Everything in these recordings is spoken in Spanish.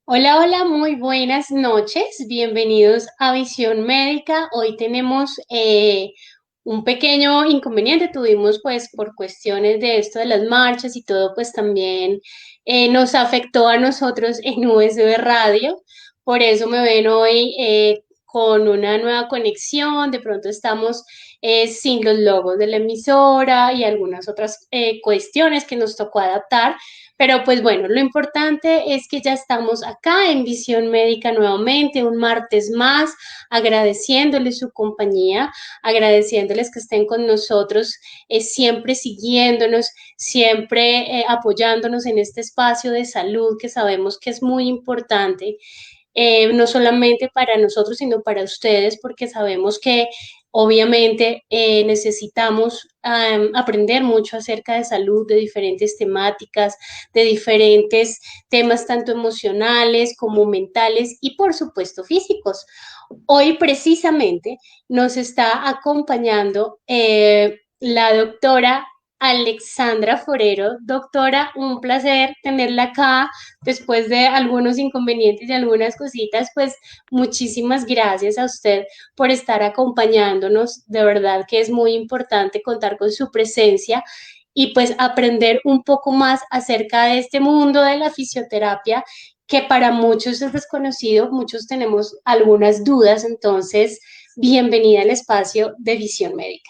Hola, hola, muy buenas noches. Bienvenidos a Visión Médica. Hoy tenemos un pequeño inconveniente. Tuvimos pues por cuestiones de esto de las marchas y todo, pues también nos afectó a nosotros en USB Radio. Por eso me ven hoy con una nueva conexión. De pronto estamos sin los logos de la emisora y algunas otras cuestiones que nos tocó adaptar. Pero pues bueno, lo importante es que ya estamos acá en Visión Médica nuevamente, un martes más, agradeciéndoles su compañía, agradeciéndoles que estén con nosotros, siempre siguiéndonos, siempre apoyándonos en este espacio de salud que sabemos que es muy importante, no solamente para nosotros, sino para ustedes, porque sabemos que obviamente necesitamos aprender mucho acerca de salud, de diferentes temáticas, de diferentes temas tanto emocionales como mentales y por supuesto físicos. Hoy precisamente nos está acompañando la doctora Alexandra Forero. Doctora, un placer tenerla acá después de algunos inconvenientes y algunas cositas. Pues muchísimas gracias a usted por estar acompañándonos. De verdad que es muy importante contar con su presencia y pues aprender un poco más acerca de este mundo de la fisioterapia que para muchos es desconocido, muchos tenemos algunas dudas. Entonces, bienvenida al espacio de Visión Médica.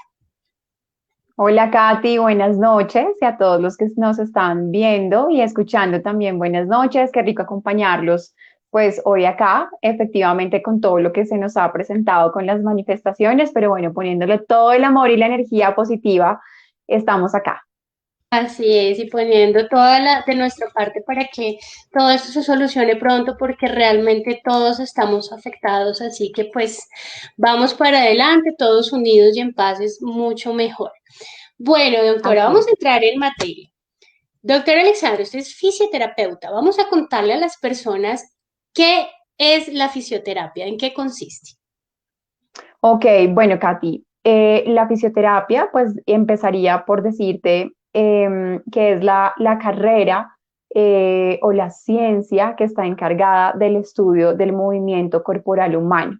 Hola Katy, buenas noches y a todos los que nos están viendo y escuchando también buenas noches. Qué rico acompañarlos pues hoy acá, efectivamente con todo lo que se nos ha presentado con las manifestaciones, pero bueno, poniéndole todo el amor y la energía positiva, estamos acá. Así es, y poniendo toda la de nuestra parte para que todo esto se solucione pronto, porque realmente todos estamos afectados, así que pues vamos para adelante, todos unidos y en paz es mucho mejor. Bueno, doctora, Así vamos es. a entrar en materia. Doctora Alexandra, usted es fisioterapeuta. Vamos a contarle a las personas qué es la fisioterapia, en qué consiste. Ok, bueno Katy, la fisioterapia pues empezaría por decirte que es la carrera o la ciencia que está encargada del estudio del movimiento corporal humano.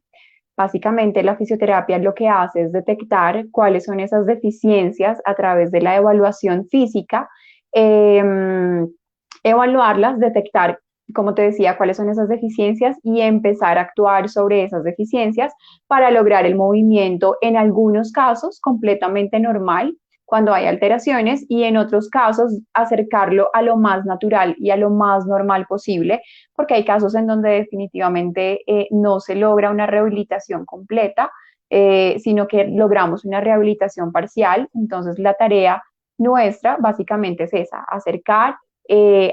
Básicamente, la fisioterapia lo que hace es detectar cuáles son esas deficiencias a través de la evaluación física, em, evaluarlas, detectar, como te decía, cuáles son esas deficiencias y empezar a actuar sobre esas deficiencias para lograr el movimiento, en algunos casos completamente normal cuando hay alteraciones y en otros casos acercarlo a lo más natural y a lo más normal posible, porque hay casos en donde definitivamente no se logra una rehabilitación completa, sino que logramos una rehabilitación parcial. Entonces, la tarea nuestra básicamente es esa, acercar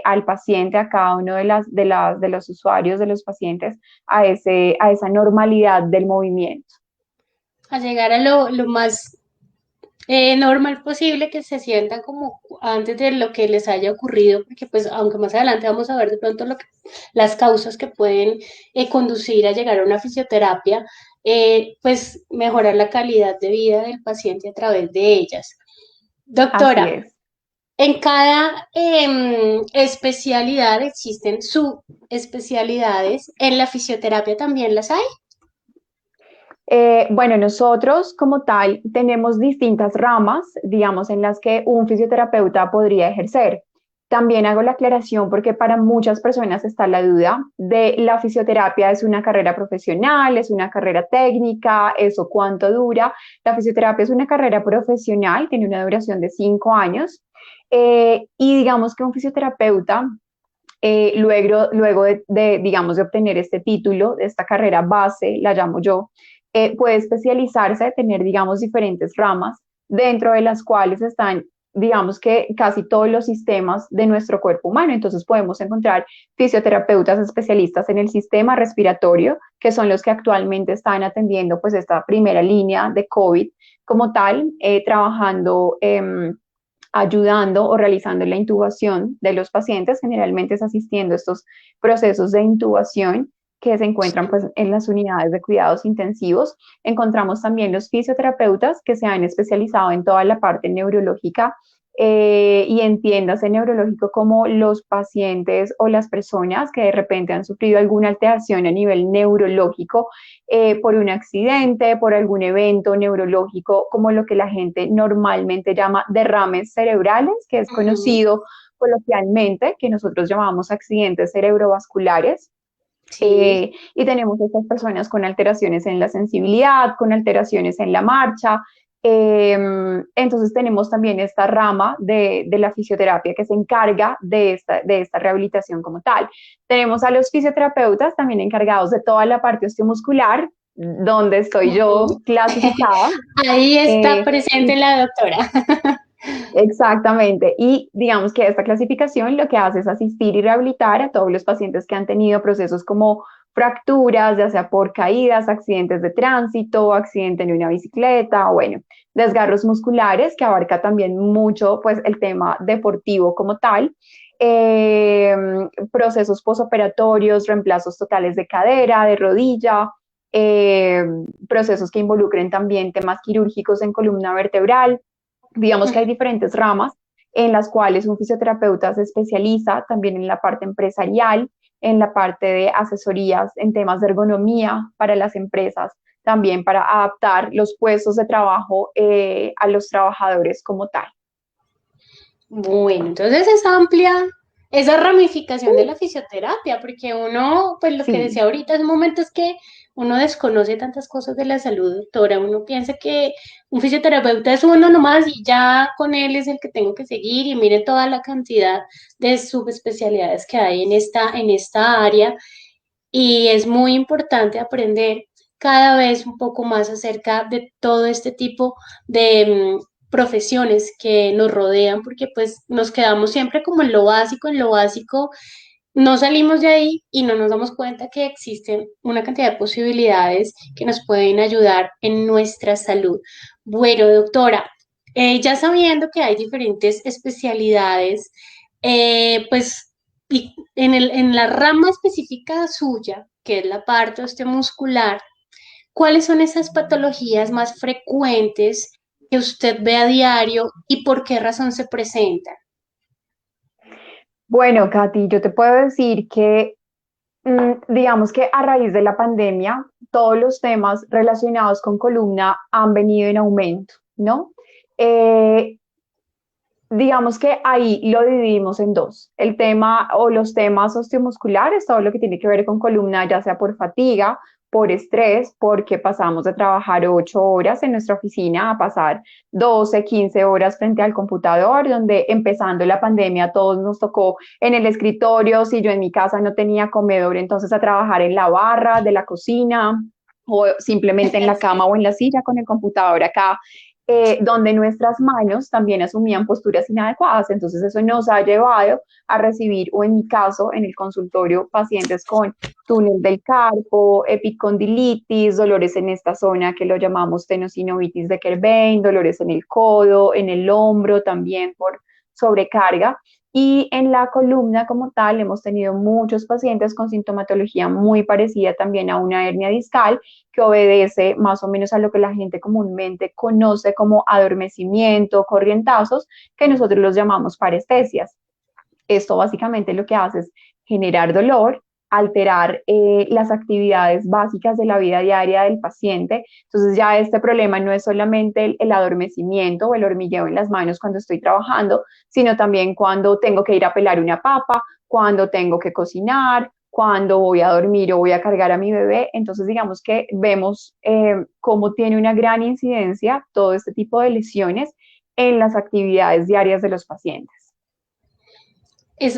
al paciente, a cada uno de los usuarios, de los pacientes, a esa normalidad del movimiento. A llegar a lo más normal posible, que se sientan como antes de lo que les haya ocurrido, porque pues aunque más adelante vamos a ver de pronto las causas que pueden conducir a llegar a una fisioterapia, pues mejorar la calidad de vida del paciente a través de ellas. Así Doctora, es. en cada especialidad existen subespecialidades. ¿En la fisioterapia también las hay? Bueno, nosotros como tal tenemos distintas ramas, digamos, en las que un fisioterapeuta podría ejercer. También hago la aclaración porque para muchas personas está la duda de la fisioterapia es una carrera profesional, es una carrera técnica, eso cuánto dura. La fisioterapia es una carrera profesional, tiene una duración de 5 años y digamos que un fisioterapeuta digamos, de obtener este título, de esta carrera base, la llamo yo, puede especializarse, tener, digamos, diferentes ramas, dentro de las cuales están, digamos que casi todos los sistemas de nuestro cuerpo humano. Entonces podemos encontrar fisioterapeutas especialistas en el sistema respiratorio, que son los que actualmente están atendiendo pues esta primera línea de COVID como tal, trabajando ayudando o realizando la intubación de los pacientes, generalmente es asistiendo a estos procesos de intubación que se encuentran pues, en las unidades de cuidados intensivos. Encontramos también los fisioterapeutas que se han especializado en toda la parte neurológica y entiéndase neurológico como los pacientes o las personas que de repente han sufrido alguna alteración a nivel neurológico por un accidente, por algún evento neurológico, como lo que la gente normalmente llama derrames cerebrales, que es Ujú, conocido coloquialmente, que nosotros llamamos accidentes cerebrovasculares. sí. Y tenemos estas personas con alteraciones en la sensibilidad, con alteraciones en la marcha. Entonces tenemos también esta rama de la fisioterapia que se encarga de esta rehabilitación como tal. Tenemos a los fisioterapeutas también encargados de toda la parte osteomuscular, donde estoy Ujú. yo clasificada. Ahí está presente Y la doctora. exactamente. Y digamos que esta clasificación lo que hace es asistir y rehabilitar a todos los pacientes que han tenido procesos como fracturas, ya sea por caídas, accidentes de tránsito, accidente en una bicicleta, o bueno, desgarros musculares, que abarca también mucho pues el tema deportivo como tal. eh, Procesos posoperatorios, reemplazos totales de cadera, de rodilla, eh, procesos que involucren también temas quirúrgicos en columna vertebral. Digamos que hay diferentes ramas en las cuales un fisioterapeuta se especializa también en la parte empresarial, en la parte de asesorías en temas de ergonomía para las empresas, también para adaptar los puestos de trabajo a los trabajadores como tal. Bueno, entonces es amplia esa ramificación de la fisioterapia, porque uno, pues lo que Sí, decía ahorita, es momentos que uno desconoce tantas cosas de la salud, doctora. Uno piensa que un fisioterapeuta es uno nomás y ya con él es el que tengo que seguir y mire toda la cantidad de subespecialidades que hay en esta área y es muy importante aprender cada vez un poco más acerca de todo este tipo de profesiones que nos rodean, porque pues nos quedamos siempre como en lo básico, no salimos de ahí y no nos damos cuenta que existen una cantidad de posibilidades que nos pueden ayudar en nuestra salud. Bueno, doctora, ya sabiendo que hay diferentes especialidades, pues y en la rama específica suya, que es la parte osteomuscular, ¿cuáles son esas patologías más frecuentes que usted ve a diario y por qué razón se presentan? bueno, Katy, yo te puedo decir que digamos que a raíz de la pandemia, todos los temas relacionados con columna han venido en aumento, ¿no? Eh, digamos que ahí lo dividimos en dos. El tema o los temas osteomusculares, todo lo que tiene que ver con columna, ya sea por fatiga, por estrés, porque pasamos de trabajar 8 horas en nuestra oficina a pasar 12, 15 horas frente al computador, donde empezando la pandemia a todos nos tocó en el escritorio, si yo en mi casa no tenía comedor, entonces a trabajar en la barra de la cocina o simplemente en la cama o en la silla con el computador acá, donde nuestras manos también asumían posturas inadecuadas. Entonces eso nos ha llevado a recibir, o en mi caso, en el consultorio, pacientes con túnel del carpo, epicondilitis, dolores en esta zona que lo llamamos tenosinovitis de Kerbein, dolores en el codo, en el hombro también por sobrecarga. Y en la columna como tal hemos tenido muchos pacientes con sintomatología muy parecida también a una hernia discal, que obedece más o menos a lo que la gente comúnmente conoce como adormecimiento, corrientazos, que nosotros los llamamos parestesias. Esto básicamente lo que hace es generar dolor, alterar las actividades básicas de la vida diaria del paciente. Entonces ya este problema no es solamente el adormecimiento o el hormigueo en las manos cuando estoy trabajando, sino también cuando tengo que ir a pelar una papa, cuando tengo que cocinar, cuando voy a dormir o voy a cargar a mi bebé. Entonces digamos que vemos cómo tiene una gran incidencia todo este tipo de lesiones en las actividades diarias de los pacientes.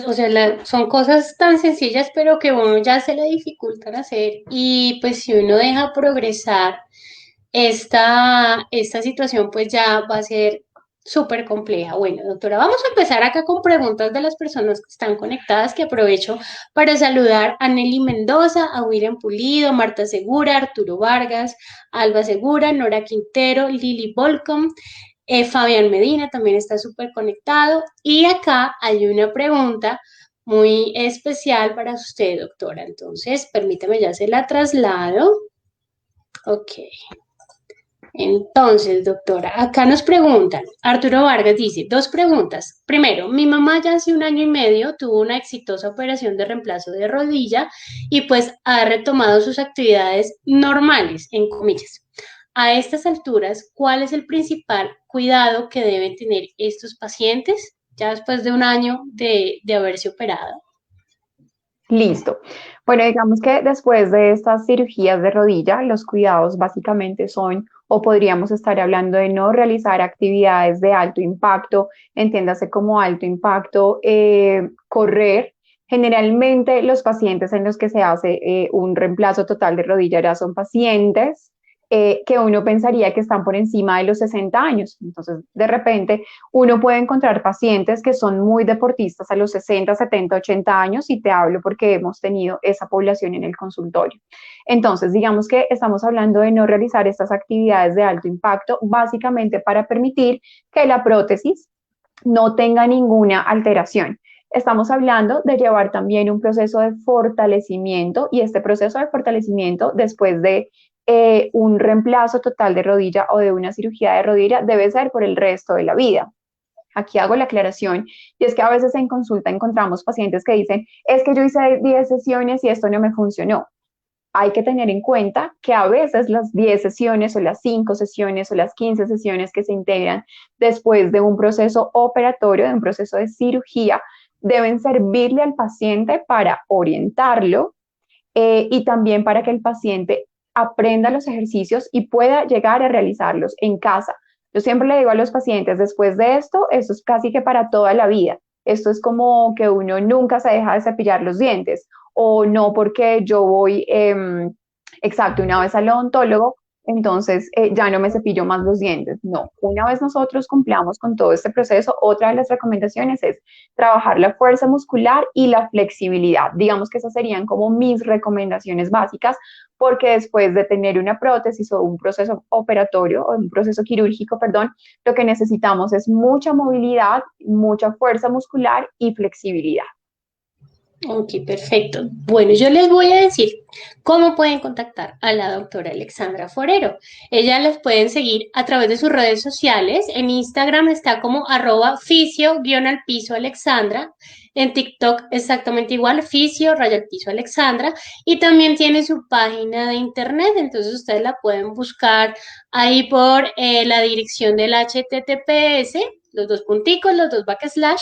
O sea, son cosas tan sencillas, pero que uno ya se le dificultan hacer y pues si uno deja progresar esta situación, pues ya va a ser súper compleja. Bueno, doctora, vamos a empezar acá con preguntas de las personas que están conectadas, que aprovecho para saludar a Nelly Mendoza, a William Pulido, Marta Segura, Arturo Vargas, Alba Segura, Nora Quintero, Lili Volcom. Fabián Medina también está súper conectado. Y acá hay una pregunta muy especial para usted, doctora. Entonces, permítame, ya se la traslado. Ok. Entonces, doctora, acá nos preguntan, Arturo Vargas dice, dos preguntas. Primero, mi mamá ya hace un año y medio tuvo una exitosa operación de reemplazo de rodilla y pues ha retomado sus actividades normales, en comillas. A estas alturas, ¿cuál es el principal cuidado que deben tener estos pacientes ya después de un año de haberse operado? Listo. Bueno, digamos que después de estas cirugías de rodilla, los cuidados básicamente son, o podríamos estar hablando de no realizar actividades de alto impacto, entiéndase como alto impacto, correr. Generalmente los pacientes en los que se hace un reemplazo total de rodilla ya son pacientes que uno pensaría que están por encima de los 60 años. Entonces, de repente, uno puede encontrar pacientes que son muy deportistas a los 60, 70, 80 años y te hablo porque hemos tenido esa población en el consultorio. Entonces, digamos que estamos hablando de no realizar estas actividades de alto impacto básicamente para permitir que la prótesis no tenga ninguna alteración. Estamos hablando de llevar también un proceso de fortalecimiento y este proceso de fortalecimiento después de un reemplazo total de rodilla o de una cirugía de rodilla debe ser por el resto de la vida. Aquí hago la aclaración y es que a veces en consulta encontramos pacientes que dicen, es que yo hice 10 sesiones y esto no me funcionó. Hay que tener en cuenta que a veces las 10 sesiones o las 5 sesiones o las 15 sesiones que se integran después de un proceso operatorio, de un proceso de cirugía, deben servirle al paciente para orientarlo y también para que el paciente aprenda los ejercicios y pueda llegar a realizarlos en casa. Yo siempre le digo a los pacientes, después de esto es casi que para toda la vida. Esto es como que uno nunca se deja de cepillar los dientes o no porque yo voy, exacto, una vez al odontólogo, entonces ya no me cepillo más los dientes. No, una vez nosotros cumplamos con todo este proceso, otra de las recomendaciones es trabajar la fuerza muscular y la flexibilidad. Digamos que esas serían como mis recomendaciones básicas, porque después de tener una prótesis o un proceso operatorio o un proceso quirúrgico, perdón, lo que necesitamos es mucha movilidad, mucha fuerza muscular y flexibilidad. Ok, perfecto. Bueno, yo les voy a decir cómo pueden contactar a la doctora Alexandra Forero. Ella las pueden seguir a través de sus redes sociales. En Instagram está como arroba fisio-al-piso Alexandra. En TikTok exactamente igual, fisio-al-piso Alexandra. Y también tiene su página de internet, entonces ustedes la pueden buscar ahí por la dirección del HTTPS, los dos punticos, los dos backslash,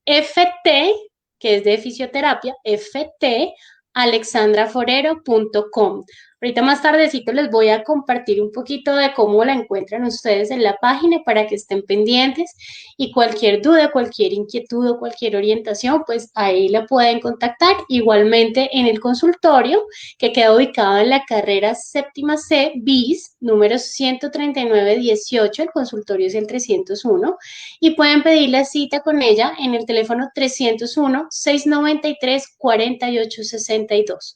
FT que es de fisioterapia, alexandraforero.com. Ahorita más tardecito les voy a compartir un poquito de cómo la encuentran ustedes en la página para que estén pendientes y cualquier duda, cualquier inquietud o cualquier orientación, pues ahí la pueden contactar. Igualmente en el consultorio que queda ubicado en la carrera séptima C bis, número 13918, el consultorio es el 301 y pueden pedir la cita con ella en el teléfono 301-693-4862.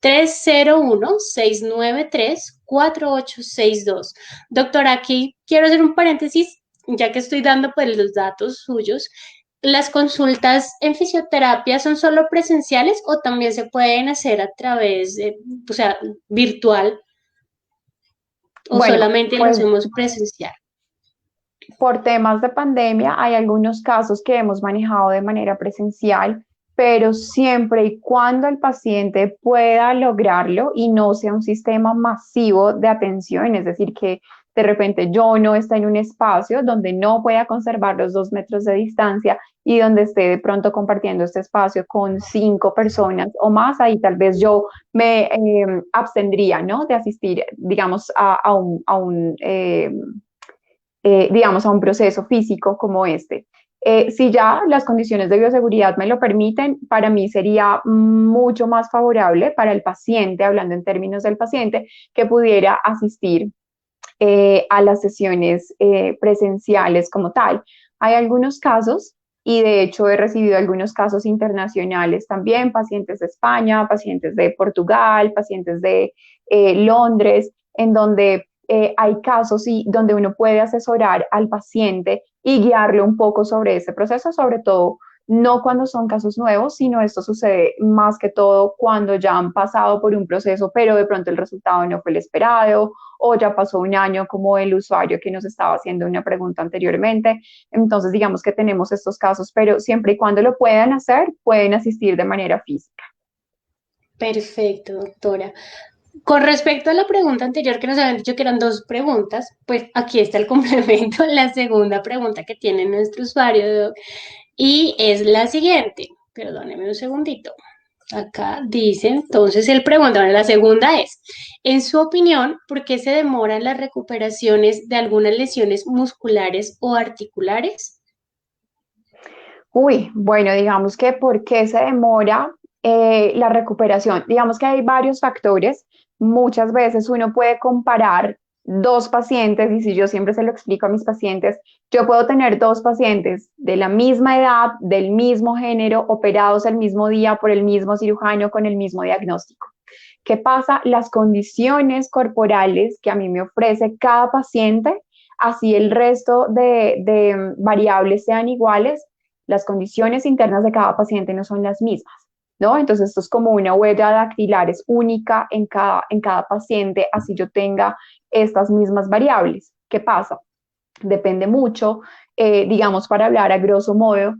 301-693-4862. Doctora, aquí quiero hacer un paréntesis, ya que estoy dando pues los datos suyos. ¿Las consultas en fisioterapia son solo presenciales o también se pueden hacer a través de, o sea, virtual o Bueno, solamente lo pues hacemos presencial? por temas de pandemia hay algunos casos que hemos manejado de manera presencial, pero siempre y cuando el paciente pueda lograrlo y no sea un sistema masivo de atención, es decir, que de repente yo no esté en un espacio donde no pueda conservar los 2 metros de distancia y donde esté de pronto compartiendo este espacio con 5 personas o más, ahí tal vez yo me abstendría, ¿no? De asistir, digamos, digamos, a un proceso físico como este. Si ya las condiciones de bioseguridad me lo permiten, para mí sería mucho más favorable para el paciente, hablando en términos del paciente, que pudiera asistir a las sesiones presenciales como tal. Hay algunos casos, y de hecho he recibido algunos casos internacionales también, pacientes de España, pacientes de Portugal, pacientes de Londres, en donde hay casos y donde uno puede asesorar al paciente y guiarlo un poco sobre ese proceso, sobre todo no cuando son casos nuevos, sino esto sucede más que todo cuando ya han pasado por un proceso, pero de pronto el resultado no fue el esperado o ya pasó un año como el usuario que nos estaba haciendo una pregunta anteriormente. Entonces, digamos que tenemos estos casos, pero siempre y cuando lo puedan hacer, pueden asistir de manera física. Perfecto, doctora. Con respecto a la pregunta anterior que nos habían dicho que eran dos preguntas, pues aquí está el complemento, la segunda pregunta que tiene nuestro usuario, Doc, y es la siguiente. Perdóneme un segundito. Acá dice, entonces él pregunta, bueno, la segunda es, en su opinión, ¿por qué se demoran las recuperaciones de algunas lesiones musculares o articulares? Uy, bueno, digamos que ¿por qué se demora la recuperación? Digamos que hay varios factores. Muchas veces uno puede comparar dos pacientes y si yo siempre se lo explico a mis pacientes, yo puedo tener dos pacientes de la misma edad, del mismo género, operados el mismo día por el mismo cirujano con el mismo diagnóstico. ¿Qué pasa? Las condiciones corporales que a mí me ofrece cada paciente, así el resto de variables sean iguales, las condiciones internas de cada paciente no son las mismas, ¿no? Entonces esto es como una huella dactilar, es única en cada paciente, así yo tenga estas mismas variables. ¿Qué pasa? Depende mucho, digamos, para hablar a grosso modo,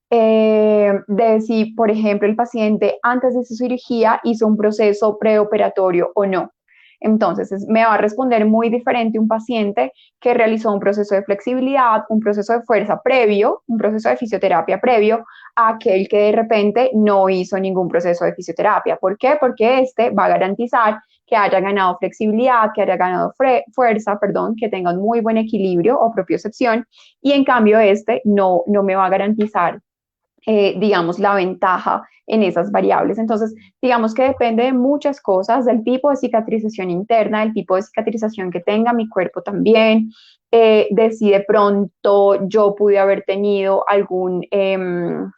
de si, por ejemplo, el paciente antes de su cirugía hizo un proceso preoperatorio o no. Entonces, me va a responder muy diferente un paciente que realizó un proceso de flexibilidad, un proceso de fuerza previo, un proceso de fisioterapia previo, a aquel que de repente no hizo ningún proceso de fisioterapia. ¿Por qué? Porque este va a garantizar que haya ganado flexibilidad, que haya ganado fuerza, perdón, que tenga un muy buen equilibrio o propiocepción, y en cambio este no me va a garantizar, digamos, la ventaja en esas variables. Entonces, digamos que depende de muchas cosas, del tipo de cicatrización interna, del tipo de cicatrización que tenga mi cuerpo también, de si de pronto yo pude haber tenido alguna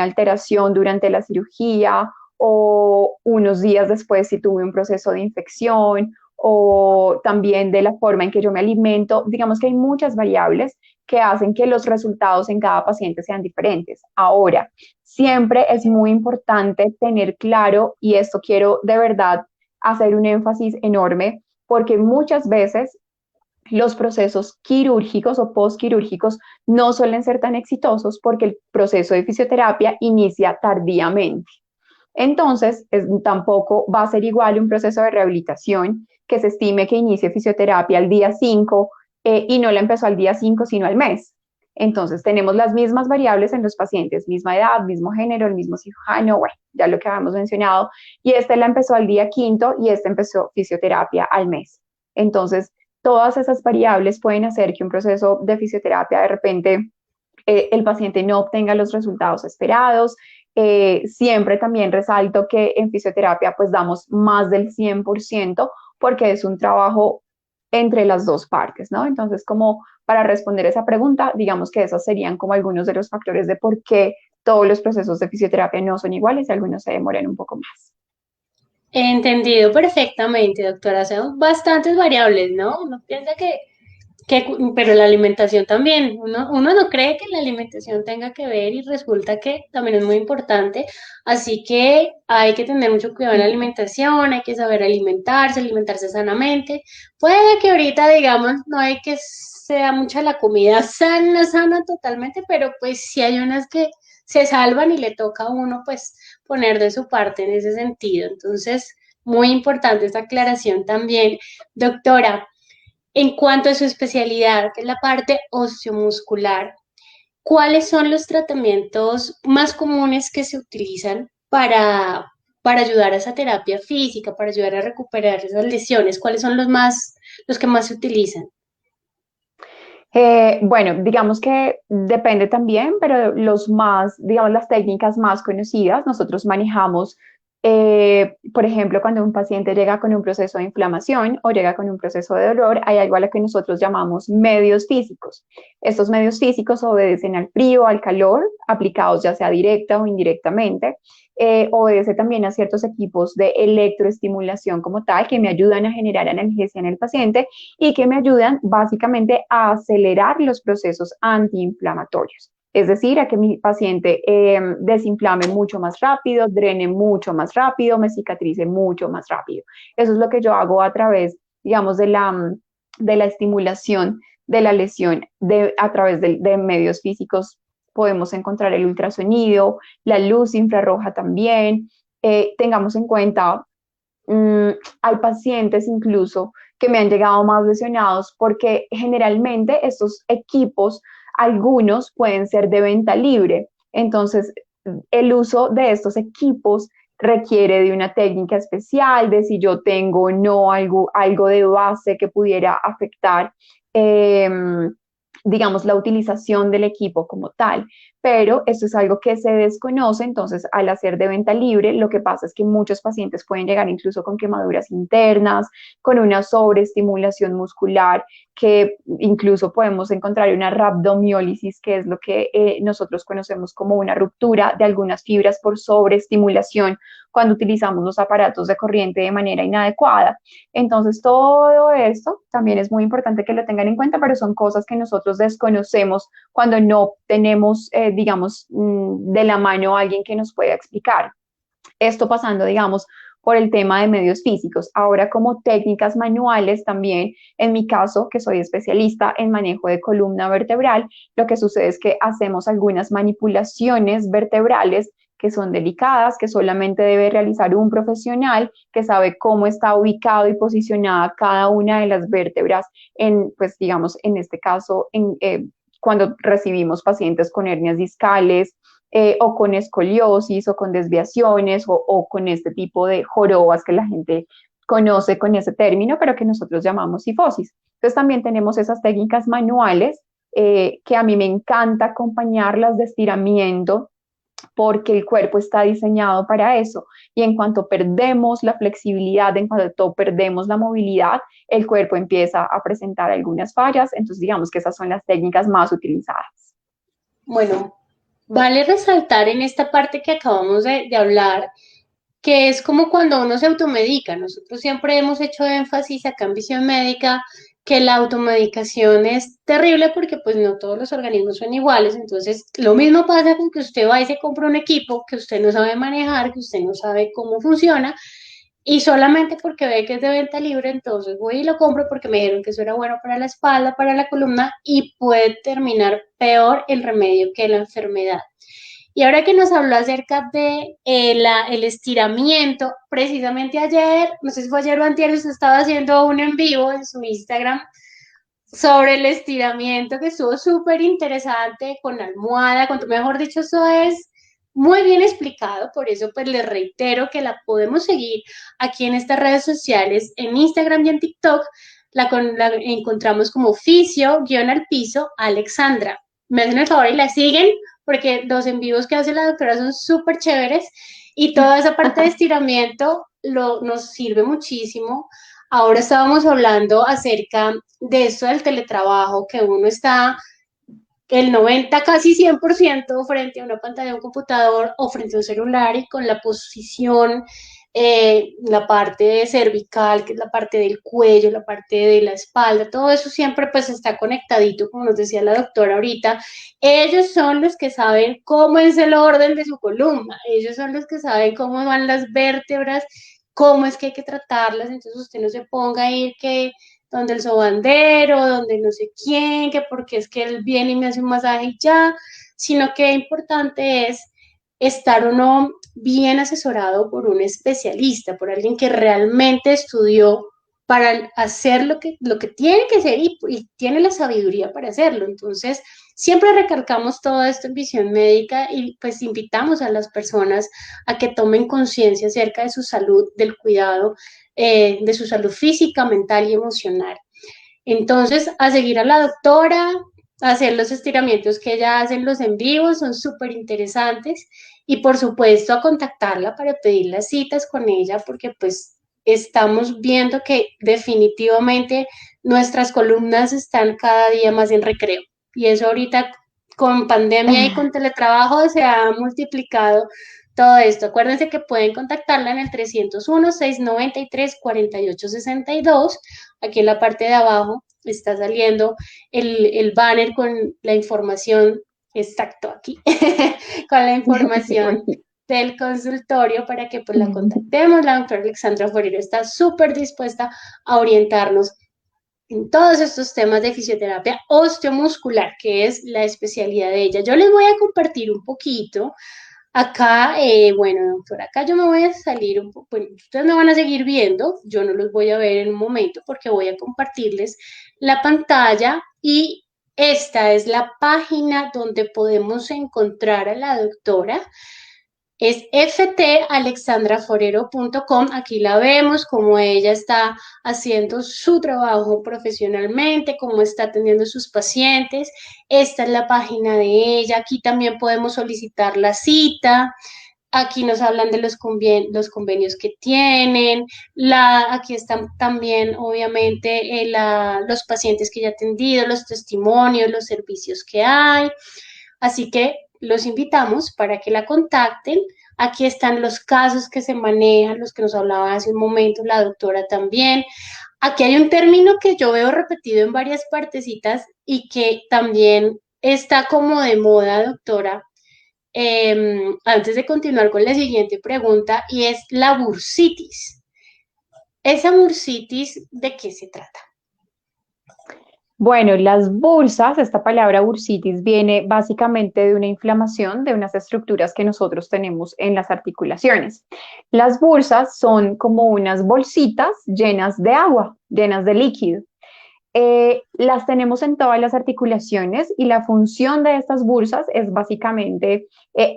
alteración durante la cirugía o unos días después si tuve un proceso de infección o también de la forma en que yo me alimento. Digamos que hay muchas variables que hacen que los resultados en cada paciente sean diferentes. Ahora, siempre es muy importante tener claro, y esto quiero de verdad hacer un énfasis enorme, porque muchas veces los procesos quirúrgicos o postquirúrgicos no suelen ser tan exitosos porque el proceso de fisioterapia inicia tardíamente. Entonces, tampoco va a ser igual un proceso de rehabilitación que se estime que inicie fisioterapia al día 5 y no la empezó al día 5 sino al mes. Entonces, tenemos las mismas variables en los pacientes, misma edad, mismo género, el mismo cirujano, bueno, ya lo que habíamos mencionado, y este la empezó al día quinto y este empezó fisioterapia al mes. Entonces, todas esas variables pueden hacer que un proceso de fisioterapia de repente el paciente no obtenga los resultados esperados. Siempre también resalto que en fisioterapia pues damos más del 100% porque es un trabajo entre las dos partes, ¿no? Entonces, como para responder esa pregunta, digamos que esos serían como algunos de los factores de por qué todos los procesos de fisioterapia no son iguales y algunos se demoran un poco más. Entendido perfectamente, doctora. Son bastantes variables, ¿no? Uno piensa pero la alimentación también. Uno no cree que la alimentación tenga que ver y resulta que también es muy importante. Así que hay que tener mucho cuidado en la alimentación, hay que saber alimentarse, alimentarse sanamente. Puede que ahorita, digamos, no hay que sea mucha la comida sana, sana totalmente, pero pues sí hay unas que se salvan y le toca a uno pues poner de su parte en ese sentido. Entonces, muy importante esta aclaración también. Doctora, en cuanto a su especialidad, que es la parte osteomuscular, ¿cuáles son los tratamientos más comunes que se utilizan para ayudar a esa terapia física, para ayudar a recuperar esas lesiones? ¿Cuáles son los que más se utilizan? Bueno, digamos que depende también, pero los más, digamos, las técnicas más conocidas, nosotros manejamos, por ejemplo, cuando un paciente llega con un proceso de inflamación o llega con un proceso de dolor, hay algo a lo que nosotros llamamos medios físicos. Estos medios físicos obedecen al frío, al calor, aplicados ya sea directa o indirectamente. Obedece también a ciertos equipos de electroestimulación como tal, que me ayudan a generar analgesia en el paciente y que me ayudan básicamente a acelerar los procesos antiinflamatorios. es decir, a que mi paciente desinflame mucho más rápido, drene mucho más rápido, me cicatrice mucho más rápido. Eso es lo que yo hago a través, digamos, de la estimulación de la lesión a través de medios físicos. Podemos encontrar el ultrasonido, la luz infrarroja también. Tengamos en cuenta, mm, hay pacientes incluso que me han llegado más lesionados porque generalmente estos equipos, algunos pueden ser de venta libre. Entonces, el uso de estos equipos requiere de una técnica especial, de si yo tengo o no algo de base que pudiera afectar, eh, digamos, la utilización del equipo como tal. Pero esto es algo que se desconoce, entonces al hacer de venta libre, lo que pasa es que muchos pacientes pueden llegar incluso con quemaduras internas, con una sobreestimulación muscular, que incluso podemos encontrar una rhabdomiólisis, que es lo que nosotros conocemos como una ruptura de algunas fibras por sobreestimulación cuando utilizamos los aparatos de corriente de manera inadecuada. Entonces, todo esto también es muy importante que lo tengan en cuenta, pero son cosas que nosotros desconocemos cuando no tenemos, digamos, de la mano a alguien que nos pueda explicar. Esto pasando, digamos, por el tema de medios físicos. Ahora, como técnicas manuales también, en mi caso, que soy especialista en manejo de columna vertebral, lo que sucede es que hacemos algunas manipulaciones vertebrales que son delicadas, que solamente debe realizar un profesional que sabe cómo está ubicado y posicionada cada una de las vértebras en, pues digamos, en este caso, cuando recibimos pacientes con hernias discales, o con escoliosis o con desviaciones o con este tipo de jorobas que la gente conoce con ese término, pero que nosotros llamamos cifosis. Entonces también tenemos esas técnicas manuales, que a mí me encanta acompañarlas de estiramiento porque el cuerpo está diseñado para eso. Y en cuanto perdemos la flexibilidad, en cuanto perdemos la movilidad, el cuerpo empieza a presentar algunas fallas. Entonces digamos que esas son las técnicas más utilizadas. Bueno, vale resaltar en esta parte que acabamos de hablar, que es como cuando uno se automedica. Nosotros siempre hemos hecho énfasis acá en Visión Médica que la automedicación es terrible porque pues no todos los organismos son iguales. Entonces, lo mismo pasa con que usted va y se compra un equipo que usted no sabe manejar, que usted no sabe cómo funciona. Y solamente porque ve que es de venta libre, entonces voy y lo compro porque me dijeron que eso era bueno para la espalda, para la columna, y puede terminar peor el remedio que la enfermedad. Y ahora que nos habló acerca de el estiramiento, precisamente ayer, no sé si fue ayer o antier, usted estaba haciendo un en vivo en su Instagram sobre el estiramiento, que estuvo súper interesante, con almohada, con, mejor dicho, eso es muy bien explicado, por eso pues les reitero que la podemos seguir aquí en estas redes sociales, en Instagram y en TikTok, la encontramos como Fisio-al-piso Alexandra. Me hacen el favor y la siguen, porque los en vivos que hace la doctora son súper chéveres y toda esa parte de estiramiento nos sirve muchísimo. Ahora estábamos hablando acerca de esto del teletrabajo, que uno está el 90, casi 100% frente a una pantalla de un computador o frente a un celular y con la posición, la parte cervical, que es la parte del cuello, la parte de la espalda, todo eso siempre pues está conectadito, como nos decía la doctora ahorita. Ellos son los que saben cómo es el orden de su columna, ellos son los que saben cómo van las vértebras, cómo es que hay que tratarlas, entonces usted no se ponga a ir que donde el sobandero, donde no sé quién, que porque es que él viene y me hace un masaje y ya, sino que importante es estar uno bien asesorado por un especialista, por alguien que realmente estudió para hacer lo que tiene que hacer y tiene la sabiduría para hacerlo. Entonces, siempre recalcamos todo esto en Visión Médica y pues invitamos a las personas a que tomen conciencia acerca de su salud, del cuidado, de su salud física, mental y emocional. Entonces, a seguir a la doctora, a hacer los estiramientos que ella hace en los en vivos, son súper interesantes. Y por supuesto, a contactarla para pedir las citas con ella, porque pues estamos viendo que definitivamente nuestras columnas están cada día más en recreo. Y eso ahorita con pandemia y con teletrabajo se ha multiplicado todo esto. Acuérdense que pueden contactarla en el 301-693-4862. Aquí en la parte de abajo está saliendo el banner con la información exacto, aquí, con la información del consultorio para que pues la contactemos. La doctora Alexandra Forero está súper dispuesta a orientarnos en todos estos temas de fisioterapia osteomuscular, que es la especialidad de ella. Yo les voy a compartir un poquito. Acá, bueno, doctora, acá yo me voy a salir un poco, bueno, ustedes me van a seguir viendo, yo no los voy a ver en un momento porque voy a compartirles la pantalla y esta es la página donde podemos encontrar a la doctora. Es ftalexandraforero.com. Aquí la vemos, como ella está haciendo su trabajo profesionalmente, cómo está atendiendo a sus pacientes. Esta es la página de ella. Aquí también podemos solicitar la cita. Aquí nos hablan de los convenios que tienen. Aquí están también, obviamente, los pacientes que ya ha atendido, los testimonios, los servicios que hay. Así que los invitamos para que la contacten. Aquí están los casos que se manejan, los que nos hablaba hace un momento la doctora también. Aquí hay un término que yo veo repetido en varias partecitas y que también está como de moda, doctora. Antes de continuar con la siguiente pregunta, y es la bursitis. ¿Esa bursitis de qué se trata? Bueno, las bursas, esta palabra bursitis viene básicamente de una inflamación de unas estructuras que nosotros tenemos en las articulaciones. Las bursas son como unas bolsitas llenas de agua, llenas de líquido. Las tenemos en todas las articulaciones y la función de estas bursas es básicamente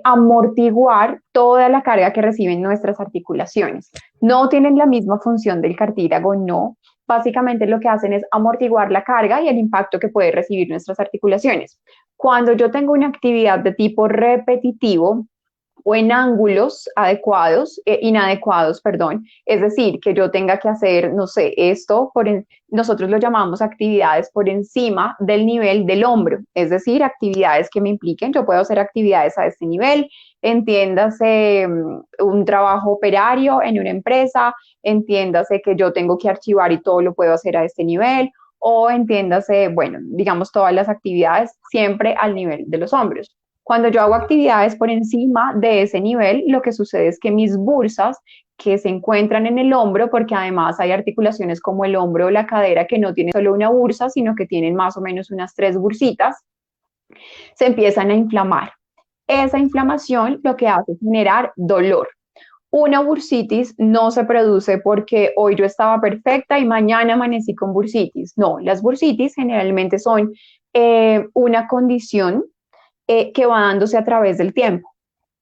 amortiguar toda la carga que reciben nuestras articulaciones. No tienen la misma función del cartílago, no. Básicamente lo que hacen es amortiguar la carga y el impacto que puede recibir nuestras articulaciones. Cuando yo tengo una actividad de tipo repetitivo, o en ángulos adecuados, inadecuados, perdón. Es decir, que yo tenga que hacer, no sé, esto, nosotros lo llamamos actividades por encima del nivel del hombro, es decir, actividades que me impliquen, yo puedo hacer actividades a este nivel, entiéndase un trabajo operario en una empresa, entiéndase que yo tengo que archivar y todo lo puedo hacer a este nivel, o entiéndase, bueno, digamos todas las actividades siempre al nivel de los hombros. Cuando yo hago actividades por encima de ese nivel, lo que sucede es que mis bursas que se encuentran en el hombro, porque además hay articulaciones como el hombro o la cadera que no tienen solo una bursa, sino que tienen más o menos unas 3 bursitas, se empiezan a inflamar. Esa inflamación lo que hace es generar dolor. Una bursitis no se produce porque hoy yo estaba perfecta y mañana amanecí con bursitis. No, las bursitis generalmente son una condición que va dándose a través del tiempo.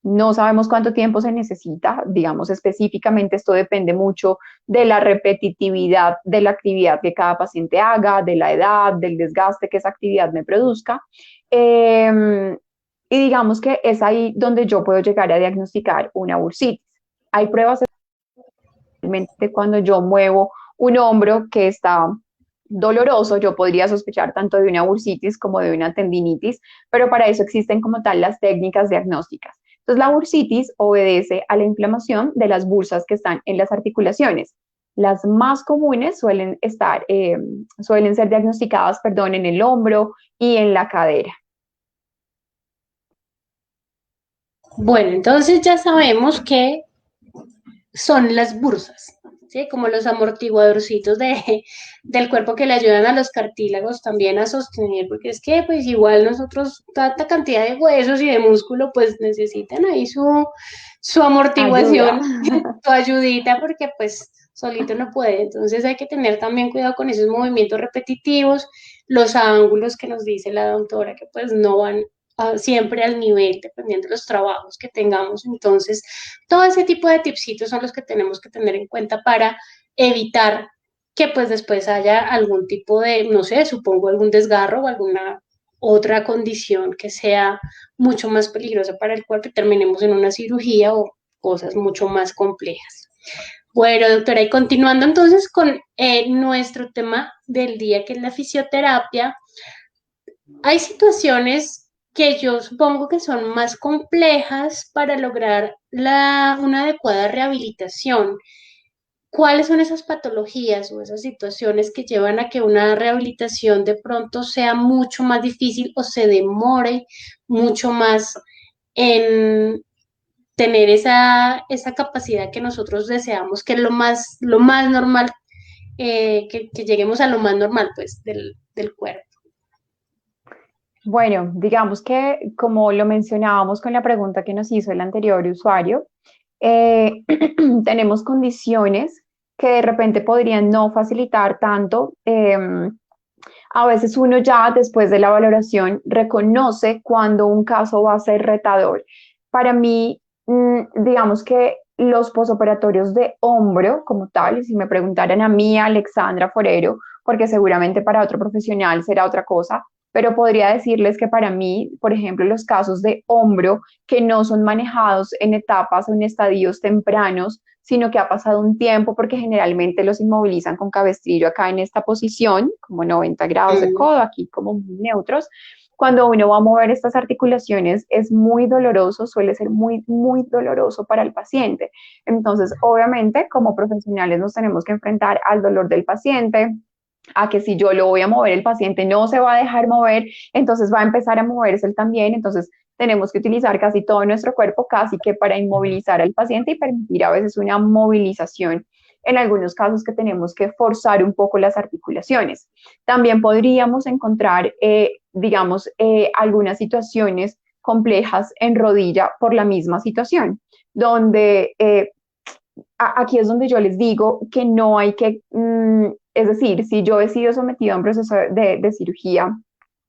No sabemos cuánto tiempo se necesita, digamos específicamente, esto depende mucho de la repetitividad de la actividad que cada paciente haga, de la edad, del desgaste que esa actividad me produzca. Y digamos que es ahí donde yo puedo llegar a diagnosticar una bursitis. Hay pruebas especialmente cuando yo muevo un hombro que está doloroso, yo podría sospechar tanto de una bursitis como de una tendinitis, pero para eso existen como tal las técnicas diagnósticas. Entonces, la bursitis obedece a la inflamación de las bursas que están en las articulaciones. Las más comunes suelen ser diagnosticadas, perdón, en el hombro y en la cadera. Bueno, entonces ya sabemos que son las bursas, ¿sí? Como los amortiguadorcitos del cuerpo que le ayudan a los cartílagos también a sostener, porque es que pues igual nosotros, tanta cantidad de huesos y de músculo, pues necesitan ahí su Ayuda. amortiguación, su ayudita, porque pues solito no puede. Entonces hay que tener también cuidado con esos movimientos repetitivos, los ángulos que nos dice la doctora, que pues no van siempre al nivel, dependiendo de los trabajos que tengamos. Entonces, todo ese tipo de tipsitos son los que tenemos que tener en cuenta para evitar que pues después haya algún tipo de, no sé, supongo algún desgarro o alguna otra condición que sea mucho más peligrosa para el cuerpo y terminemos en una cirugía o cosas mucho más complejas. Bueno, doctora, y continuando entonces con nuestro tema del día, que es la fisioterapia, hay situaciones que yo supongo que son más complejas para lograr una adecuada rehabilitación. ¿cuáles son esas patologías o esas situaciones que llevan a que una rehabilitación de pronto sea mucho más difícil o se demore mucho más en tener esa capacidad que nosotros deseamos, que es lo más normal, que lleguemos a lo más normal, pues, del cuerpo? Bueno, digamos que como lo mencionábamos con la pregunta que nos hizo el anterior usuario, eh, tenemos condiciones que de repente podrían no facilitar tanto. A veces uno ya después de la valoración reconoce cuando un caso va a ser retador. Para mí, digamos que los posoperatorios de hombro como tal, y si me preguntaran a mí, Alexandra Forero, porque seguramente para otro profesional será otra cosa, pero podría decirles que para mí, por ejemplo, los casos de hombro que no son manejados en etapas o en estadios tempranos, sino que ha pasado un tiempo porque generalmente los inmovilizan con cabestrillo acá en esta posición, como 90 grados de Mm, codo, aquí como muy neutros. Cuando uno va a mover estas articulaciones es muy doloroso, suele ser muy, muy doloroso para el paciente. Entonces, obviamente, como profesionales nos tenemos que enfrentar al dolor del paciente, a que si yo lo voy a mover, el paciente no se va a dejar mover, entonces va a empezar a moverse él también, entonces tenemos que utilizar casi todo nuestro cuerpo casi que para inmovilizar al paciente y permitir a veces una movilización. En algunos casos que tenemos que forzar un poco las articulaciones. También podríamos encontrar, digamos, algunas situaciones complejas en rodilla por la misma situación, donde aquí es donde yo les digo que no hay que, es decir, si yo he sido sometido a un proceso de cirugía,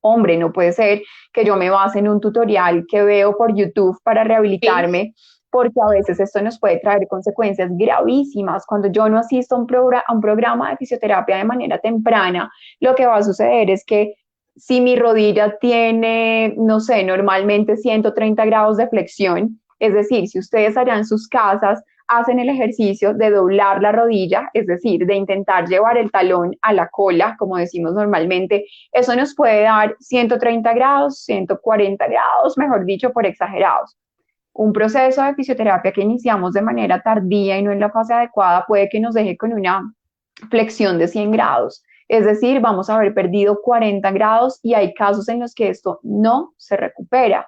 hombre, no puede ser que yo me base en un tutorial que veo por YouTube para sí. rehabilitarme, porque a veces esto nos puede traer consecuencias gravísimas. Cuando yo no asisto a un programa de fisioterapia de manera temprana, lo que va a suceder es que si mi rodilla tiene, no sé, normalmente 130 grados de flexión, es decir, si ustedes allá en sus casas hacen el ejercicio de doblar la rodilla, es decir, de intentar llevar el talón a la cola, como decimos normalmente, eso nos puede dar 130 grados, 140 grados, mejor dicho, por exagerados. Un proceso de fisioterapia que iniciamos de manera tardía y no en la fase adecuada puede que nos deje con una flexión de 100 grados. Es decir, vamos a haber perdido 40 grados y hay casos en los que esto no se recupera.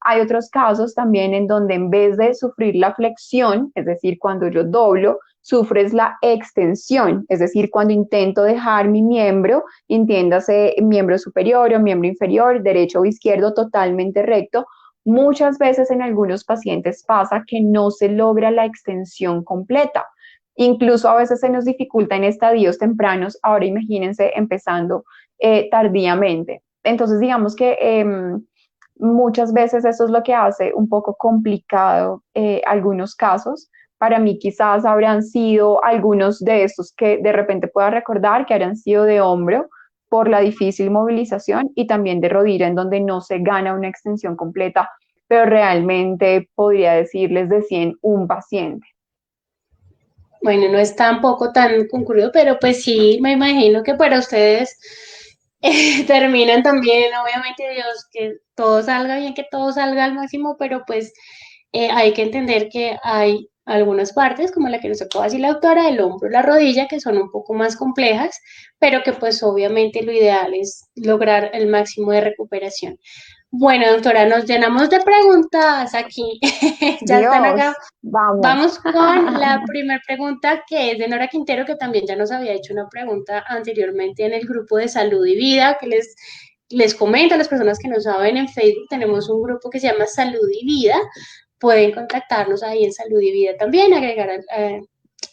Hay otros casos también en donde en vez de sufrir la flexión, es decir, cuando yo doblo, sufres la extensión, es decir, cuando intento dejar mi miembro, entiéndase miembro superior o miembro inferior, derecho o izquierdo, totalmente recto. Muchas veces en algunos pacientes pasa que no se logra la extensión completa. Incluso a veces se nos dificulta en estadios tempranos, ahora imagínense empezando tardíamente. Entonces, digamos que muchas veces eso es lo que hace un poco complicado algunos casos. Para mí quizás habrán sido algunos de estos que de repente pueda recordar que habrán sido de hombro por la difícil movilización y también de rodilla en donde no se gana una extensión completa, pero realmente podría decirles de 100 un paciente. Bueno, no es tampoco tan concurrido, pero pues sí, me imagino que para ustedes terminan también, obviamente, Dios, que todo salga bien, que todo salga al máximo, pero pues hay que entender que hay algunas partes, como la que nos acaba de decir la doctora, el hombro, la rodilla, que son un poco más complejas, pero que pues obviamente lo ideal es lograr el máximo de recuperación. Bueno, doctora, nos llenamos de preguntas aquí. Ya están acá. Dios, vamos. Vamos con la primera pregunta que es de Nora Quintero, que también ya nos había hecho una pregunta anteriormente en el grupo de Salud y Vida, que les comento a las personas que no saben, en Facebook tenemos un grupo que se llama Salud y Vida. Pueden contactarnos ahí en Salud y Vida también,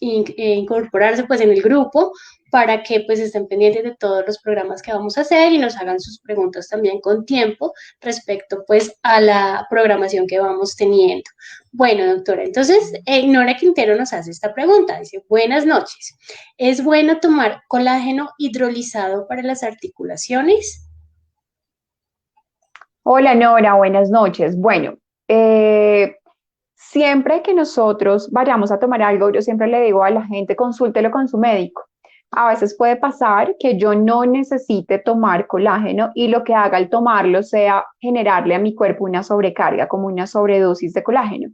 incorporarse pues en el grupo para que pues estén pendientes de todos los programas que vamos a hacer y nos hagan sus preguntas también con tiempo respecto pues a la programación que vamos teniendo. Bueno, doctora, entonces Nora Quintero nos hace esta pregunta. Dice, buenas noches. ¿Es bueno tomar colágeno hidrolizado para las articulaciones? Hola Nora, buenas noches. Bueno, eh, siempre que nosotros vayamos a tomar algo, yo siempre le digo a la gente, consúltelo con su médico. A veces puede pasar que yo no necesite tomar colágeno y lo que haga al tomarlo sea generarle a mi cuerpo una sobrecarga, como una sobredosis de colágeno.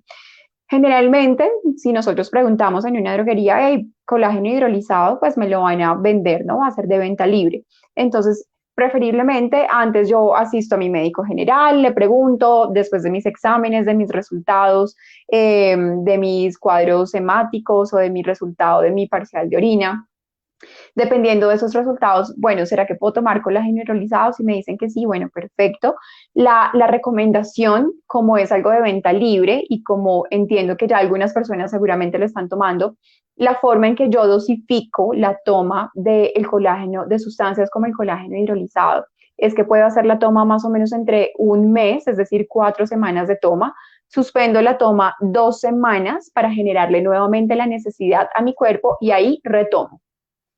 Generalmente, si nosotros preguntamos en una droguería, hey, colágeno hidrolizado, pues me lo van a vender, ¿no? Va a ser de venta libre. Entonces, preferiblemente, antes yo asisto a mi médico general, le pregunto, después de mis exámenes, de mis resultados, de mis cuadros hemáticos o de mi resultado de mi parcial de orina. Dependiendo de esos resultados, bueno, ¿será que puedo tomar colágeno hidrolizado? Si me dicen que sí, bueno, perfecto. La recomendación, como es algo de venta libre y como entiendo que ya algunas personas seguramente lo están tomando, la forma en que yo dosifico la toma del colágeno, de sustancias como el colágeno hidrolizado, es que puedo hacer la toma más o menos entre un mes, es decir, 4 semanas de toma. Suspendo la toma 2 semanas para generarle nuevamente la necesidad a mi cuerpo y ahí retomo.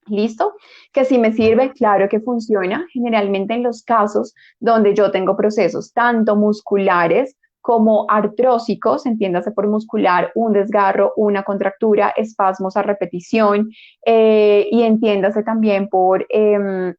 ¿Listo? Que si me sirve, claro que funciona. Generalmente en los casos donde yo tengo procesos tanto musculares como artrósicos, entiéndase por muscular, un desgarro, una contractura, espasmos a repetición, y entiéndase también por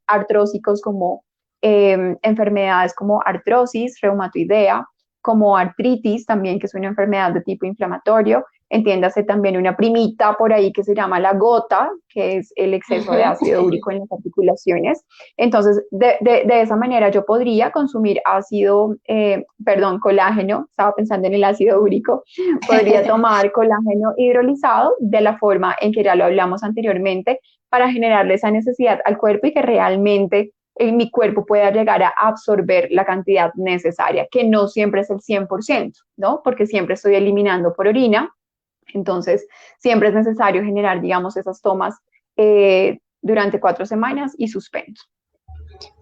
artrósicos como enfermedades como artrosis reumatoidea, como artritis también, que es una enfermedad de tipo inflamatorio, entiéndase también una primita por ahí que se llama la gota, que es el exceso de Ujú. ácido úrico en las articulaciones. Entonces, de esa manera yo podría consumir colágeno, estaba pensando en el ácido úrico, podría tomar colágeno hidrolizado de la forma en que ya lo hablamos anteriormente para generarle esa necesidad al cuerpo y que realmente mi cuerpo pueda llegar a absorber la cantidad necesaria, que no siempre es el 100%, ¿no? Porque siempre estoy eliminando por orina, entonces, siempre es necesario generar, digamos, esas tomas durante 4 semanas y suspendo.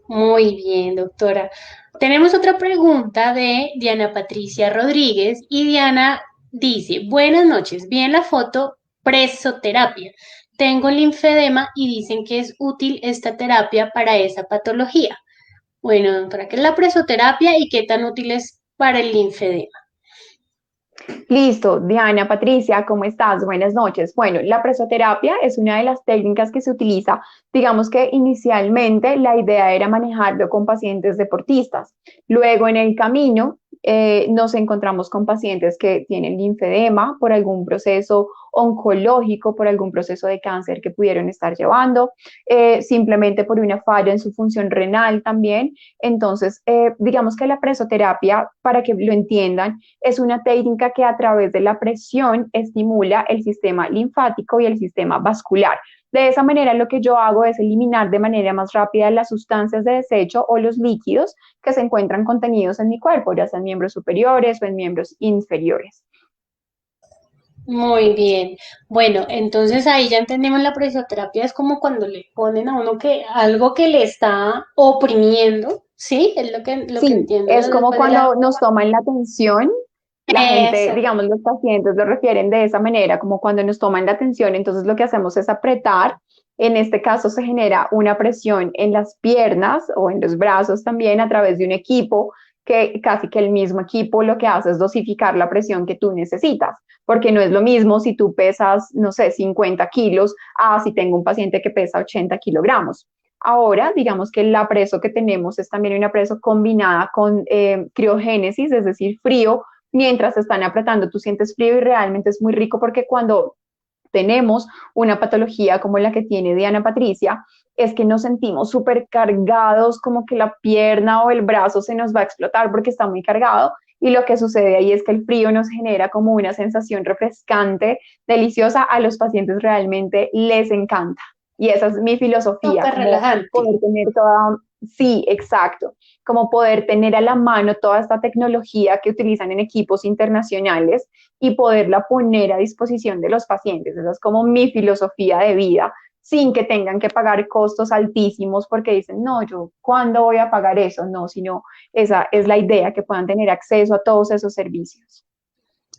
Muy bien, doctora. Tenemos otra pregunta de Diana Patricia Rodríguez y Diana dice, buenas noches, vi en la foto presoterapia. Tengo linfedema y dicen que es útil esta terapia para esa patología. Bueno, doctora, ¿qué es la presoterapia y qué tan útil es para el linfedema? Listo, Diana, Patricia, ¿cómo estás? Buenas noches. Bueno, la presoterapia es una de las técnicas que se utiliza. Digamos que inicialmente la idea era manejarlo con pacientes deportistas. Luego en el camino nos encontramos con pacientes que tienen linfedema por algún proceso oncológico, por algún proceso de cáncer que pudieron estar llevando, simplemente por una falla en su función renal también. Entonces, digamos que la presoterapia, para que lo entiendan, es una técnica que a través de la presión estimula el sistema linfático y el sistema vascular. De esa manera, lo que yo hago es eliminar de manera más rápida las sustancias de desecho o los líquidos que se encuentran contenidos en mi cuerpo, ya sean miembros superiores o en miembros inferiores. Muy bien. Bueno, entonces ahí ya entendemos la presoterapia, es como cuando le ponen a uno que algo que le está oprimiendo, ¿sí? Es lo que Sí, entiendo es como después de la... cuando nos toman la atención, la gente, Eso. digamos, los pacientes lo refieren de esa manera, como cuando nos toman la atención, entonces lo que hacemos es apretar. En este caso se genera una presión en las piernas o en los brazos también a través de un equipo que casi que el mismo equipo lo que hace es dosificar la presión que tú necesitas, porque no es lo mismo si tú pesas, no sé, 50 kilos, a si tengo un paciente que pesa 80 kilogramos. Ahora, digamos que la preso que tenemos es también una preso combinada con criogénesis, es decir, frío, mientras están apretando, tú sientes frío y realmente es muy rico porque cuando tenemos una patología como la que tiene Diana Patricia, es que nos sentimos súper cargados, como que la pierna o el brazo se nos va a explotar porque está muy cargado. Y lo que sucede ahí es que el frío nos genera como una sensación refrescante, deliciosa. A los pacientes realmente les encanta. Y esa es mi filosofía, Súper como relajante. poder tener toda, sí, exacto, como poder tener a la mano toda esta tecnología que utilizan en equipos internacionales y poderla poner a disposición de los pacientes. Esa es como mi filosofía de vida, sin que tengan que pagar costos altísimos porque dicen, no, yo, ¿cuándo voy a pagar eso? No, sino esa es la idea, que puedan tener acceso a todos esos servicios.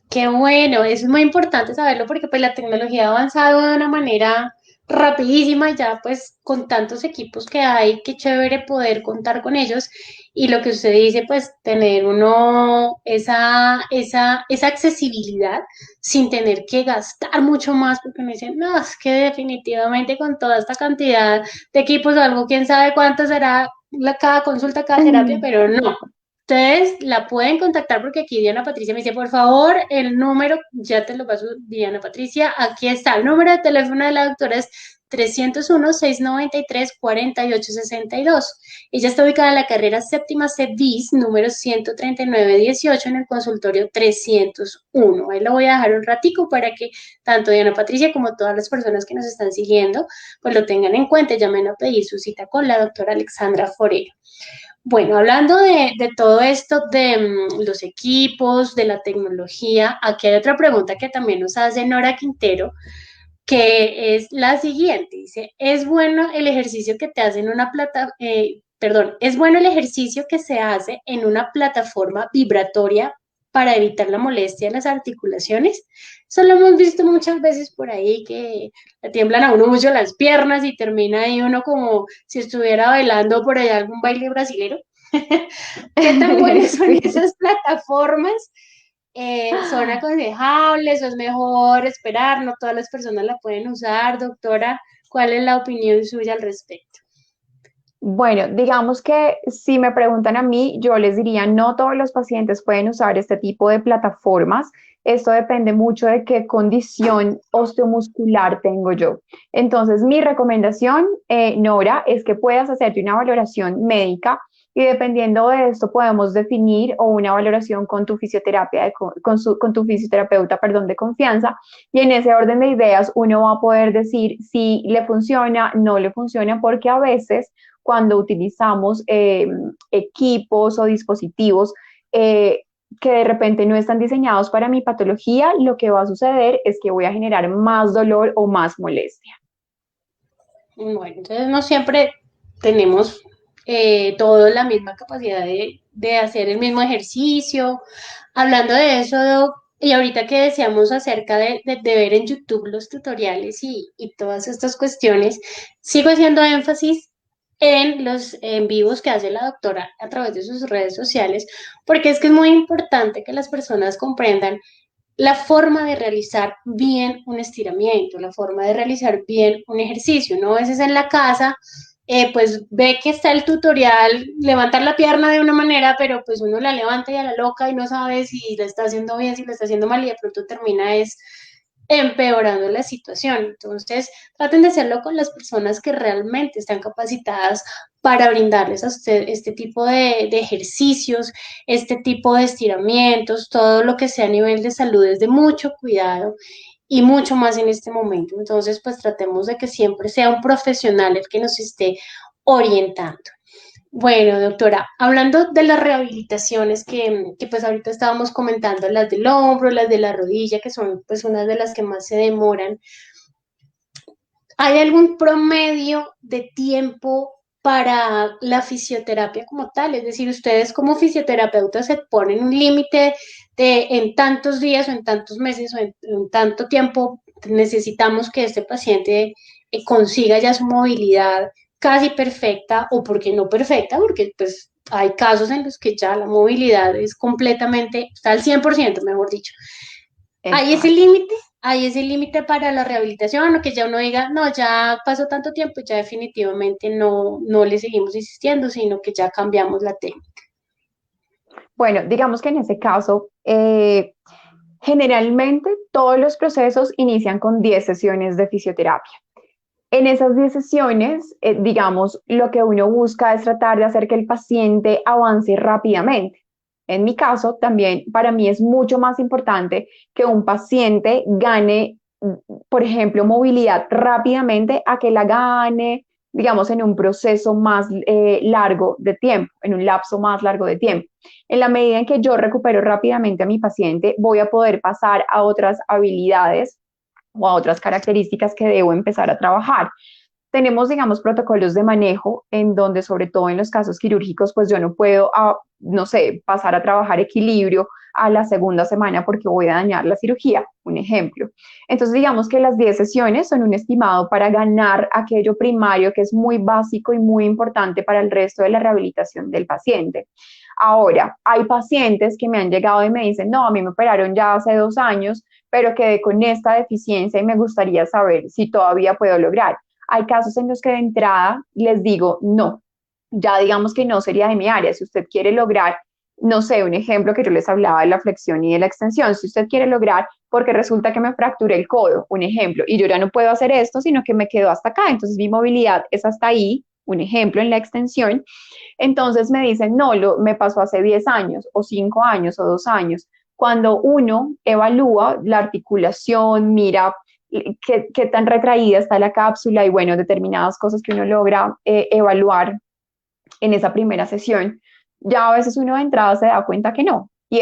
Qué bueno, eso es muy importante saberlo porque pues la tecnología ha avanzado de una manera rapidísima y ya pues con tantos equipos que hay, qué chévere poder contar con ellos y lo que usted dice pues tener uno esa accesibilidad sin tener que gastar mucho más porque me dicen, no, es que definitivamente con toda esta cantidad de equipos, algo quién sabe cuánto será cada consulta, cada terapia, pero no. Ustedes la pueden contactar porque aquí Diana Patricia me dice, por favor, el número, ya te lo paso, Diana Patricia, aquí está, el número de teléfono de la doctora es 301-693-4862. Ella está ubicada en la carrera séptima C bis, número 13918, en el consultorio 301. Ahí lo voy a dejar un ratico para que tanto Diana Patricia como todas las personas que nos están siguiendo, pues lo tengan en cuenta, llamen a pedir su cita con la doctora Alexandra Forero. Bueno, hablando de todo esto, de los equipos, de la tecnología, aquí hay otra pregunta que también nos hace Nora Quintero, que es la siguiente. Dice, ¿es bueno el ejercicio que te hace en una perdón, ¿es bueno el ejercicio que se hace en una plataforma vibratoria para evitar la molestia en las articulaciones? Eso lo hemos visto muchas veces por ahí, que le tiemblan a uno mucho las piernas y termina ahí uno como si estuviera bailando por allá algún baile brasilero. ¿Qué tan buenas son Sí. esas plataformas? ¿Son aconsejables o es mejor esperar? No todas las personas la pueden usar, doctora. ¿Cuál es la opinión suya al respecto? Bueno, digamos que si me preguntan a mí, yo les diría, no todos los pacientes pueden usar este tipo de plataformas. Esto depende mucho de qué condición osteomuscular tengo yo. Entonces, mi recomendación, Nora, es que puedas hacerte una valoración médica y dependiendo de esto podemos definir o una valoración con tu fisioterapia, con tu fisioterapeuta, perdón, de confianza. Y en ese orden de ideas, uno va a poder decir si le funciona, no le funciona, porque a veces cuando utilizamos equipos o dispositivos que de repente no están diseñados para mi patología, lo que va a suceder es que voy a generar más dolor o más molestia. Bueno, entonces no siempre tenemos todos la misma capacidad de hacer el mismo ejercicio. Hablando de eso, Doc, y ahorita que decíamos acerca de ver en YouTube los tutoriales y todas estas cuestiones, sigo haciendo énfasis en los en vivos que hace la doctora a través de sus redes sociales, porque es que es muy importante que las personas comprendan la forma de realizar bien un estiramiento, la forma de realizar bien un ejercicio. ¿No? A veces en la casa, pues ve que está el tutorial, levantar la pierna de una manera, pero pues uno la levanta y a la loca y no sabe si la está haciendo bien, si la está haciendo mal y de pronto termina es empeorando la situación. Entonces, traten de hacerlo con las personas que realmente están capacitadas para brindarles a usted este tipo de ejercicios, este tipo de estiramientos, todo lo que sea a nivel de salud es de mucho cuidado y mucho más en este momento. Entonces, pues tratemos de que siempre sea un profesional el que nos esté orientando. Bueno, doctora, hablando de las rehabilitaciones que pues ahorita estábamos comentando, las del hombro, las de la rodilla, que son pues unas de las que más se demoran, ¿hay algún promedio de tiempo para la fisioterapia como tal? Es decir, ustedes como fisioterapeutas se ponen un límite de en tantos días o en tantos meses o en tanto tiempo necesitamos que este paciente consiga ya su movilidad casi perfecta o porque no perfecta, porque pues hay casos en los que ya la movilidad es completamente, está al 100%, mejor dicho. ¿Hay ese Exacto. límite? ¿Hay ese límite para la rehabilitación o que ya uno diga, no, ya pasó tanto tiempo, ya definitivamente no le seguimos insistiendo, sino que ya cambiamos la técnica? Bueno, digamos que en ese caso, generalmente todos los procesos inician con 10 sesiones de fisioterapia. En esas 10 sesiones, digamos, lo que uno busca es tratar de hacer que el paciente avance rápidamente. En mi caso, también para mí es mucho más importante que un paciente gane, por ejemplo, movilidad rápidamente a que la gane, digamos, en un proceso más largo de tiempo, en un lapso más largo de tiempo. En la medida en que yo recupero rápidamente a mi paciente, voy a poder pasar a otras habilidades o a otras características que debo empezar a trabajar. Tenemos, digamos, protocolos de manejo en donde, sobre todo en los casos quirúrgicos, pues yo no puedo, no sé, pasar a trabajar equilibrio a la segunda semana porque voy a dañar la cirugía, un ejemplo. Entonces, digamos que las 10 sesiones son un estimado para ganar aquello primario que es muy básico y muy importante para el resto de la rehabilitación del paciente. Ahora, hay pacientes que me han llegado y me dicen, no, a mí me operaron ya hace 2 años, pero quedé con esta deficiencia y me gustaría saber si todavía puedo lograr. Hay casos en los que de entrada les digo, no, ya digamos que no sería de mi área. Si usted quiere lograr no sé, un ejemplo que yo les hablaba de la flexión y de la extensión. Si usted quiere lograr, porque resulta que me fracturé el codo, un ejemplo, y yo ya no puedo hacer esto, sino que me quedo hasta acá. Entonces mi movilidad es hasta ahí, un ejemplo en la extensión. Entonces me dicen, no, me pasó hace 10 años o 5 años o 2 años. Cuando uno evalúa la articulación, mira qué tan retraída está la cápsula y bueno, determinadas cosas que uno logra evaluar en esa primera sesión, ya a veces uno de entrada se da cuenta que no. Y